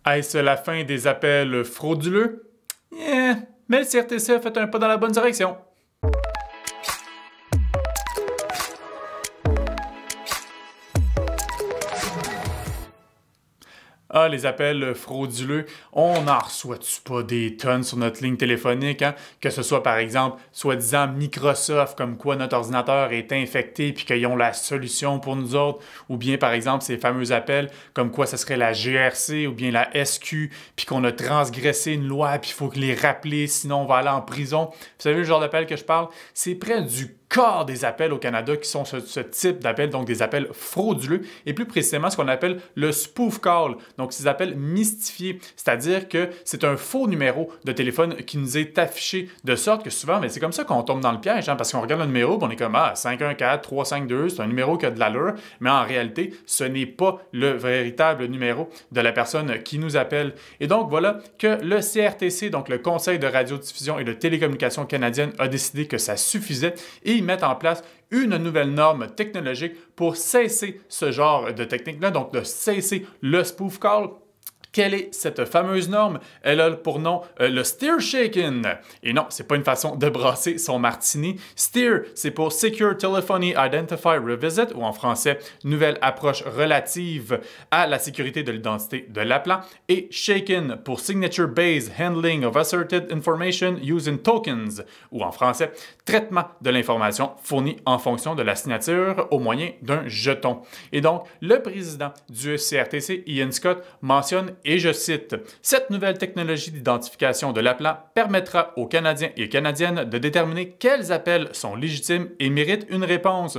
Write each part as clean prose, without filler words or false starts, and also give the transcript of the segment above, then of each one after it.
Est-ce la fin des appels frauduleux? Mais le CRTC a fait un pas dans la bonne direction. Ah, les appels frauduleux, on n'en reçoit-tu pas des tonnes sur notre ligne téléphonique, hein? Que ce soit par exemple, soi-disant Microsoft, comme quoi notre ordinateur est infecté puis qu'ils ont la solution pour nous autres, ou bien par exemple ces fameux appels comme quoi ce serait la GRC ou bien la SQ, puis qu'on a transgressé une loi puis il faut les rappeler, sinon on va aller en prison. Vous savez le genre d'appel que je parle? C'est près du quart des appels au Canada qui sont ce type d'appels, donc des appels frauduleux, et plus précisément ce qu'on appelle le spoof call, donc ces appels mystifiés, c'est-à-dire que c'est un faux numéro de téléphone qui nous est affiché, de sorte que souvent, mais c'est comme ça qu'on tombe dans le piège, hein, parce qu'on regarde le numéro, on est comme 514-352, c'est un numéro qui a de l'allure, mais en réalité, ce n'est pas le véritable numéro de la personne qui nous appelle. Et donc voilà que le CRTC, donc le Conseil de radiodiffusion et de télécommunication canadienne, a décidé que ça suffisait et ils mettent en place une nouvelle norme technologique pour cesser ce genre de technique-là, donc de cesser le spoof call. Quelle est cette fameuse norme? Elle a pour nom le Steer Shaken. Et non, c'est pas une façon de brasser son martini. Steer, c'est pour Secure Telephony Identifier Revisit, ou en français, nouvelle approche relative à la sécurité de l'identité de l'appelant. Et Shaken pour Signature Based Handling of Asserted Information Using Tokens, ou en français, traitement de l'information fournie en fonction de la signature au moyen d'un jeton. Et donc, le président du CRTC, Ian Scott, mentionne, et je cite, « Cette nouvelle technologie d'identification de l'appelant permettra aux Canadiens et Canadiennes de déterminer quels appels sont légitimes et méritent une réponse. »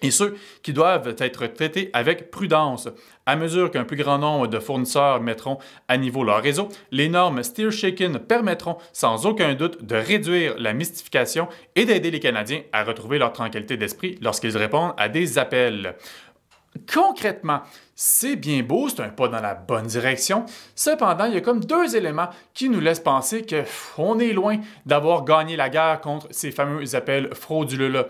Et ceux qui doivent être traités avec prudence. À mesure qu'un plus grand nombre de fournisseurs mettront à niveau leur réseau, les normes Steer Shaken permettront sans aucun doute de réduire la mystification et d'aider les Canadiens à retrouver leur tranquillité d'esprit lorsqu'ils répondent à des appels. Concrètement, c'est bien beau, c'est un pas dans la bonne direction. Cependant, il y a comme deux éléments qui nous laissent penser qu'on est loin d'avoir gagné la guerre contre ces fameux appels frauduleux-là.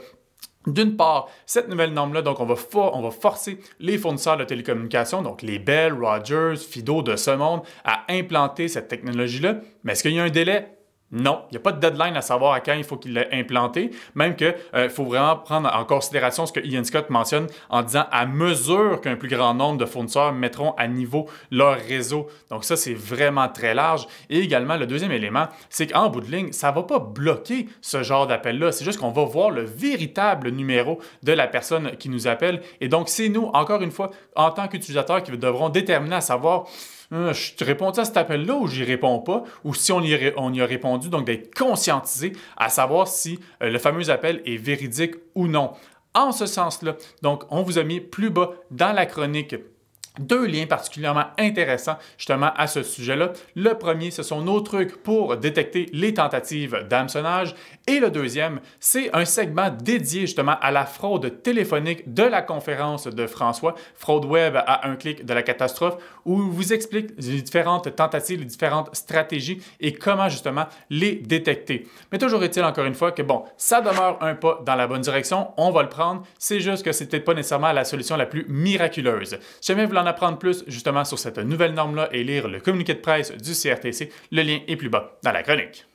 D'une part, cette nouvelle norme-là, donc on va forcer les fournisseurs de télécommunications, donc les Bell, Rogers, Fido de ce monde, à implanter cette technologie-là. Mais est-ce qu'il y a un délai? Non, il n'y a pas de deadline à savoir à quand il faut qu'il l'ait implanté, même qu'il faut vraiment prendre en considération ce que Ian Scott mentionne en disant à mesure qu'un plus grand nombre de fournisseurs mettront à niveau leur réseau. Donc ça, c'est vraiment très large. Et également, le deuxième élément, c'est qu'en bout de ligne, ça ne va pas bloquer ce genre d'appel-là. C'est juste qu'on va voir le véritable numéro de la personne qui nous appelle. Et donc, c'est nous, encore une fois, en tant qu'utilisateurs, qui devront déterminer à savoir je réponds à cet appel-là ou j'y réponds pas, ou si on y a répondu, donc d'être conscientisé à savoir si le fameux appel est véridique ou non. En ce sens-là, donc, on vous a mis plus bas dans la chronique deux liens particulièrement intéressants justement à ce sujet-là. Le premier, ce sont nos trucs pour détecter les tentatives d'hameçonnage. Et le deuxième, c'est un segment dédié justement à la fraude téléphonique de la conférence de François, Fraude web à un clic de la catastrophe, où il vous explique les différentes tentatives, les différentes stratégies et comment justement les détecter. Mais toujours est-il encore une fois que bon, ça demeure un pas dans la bonne direction, on va le prendre, c'est juste que c'est peut-être pas nécessairement la solution la plus miraculeuse. Si jamais vous voulez en apprendre plus justement sur cette nouvelle norme-là et lire le communiqué de presse du CRTC, le lien est plus bas dans la chronique.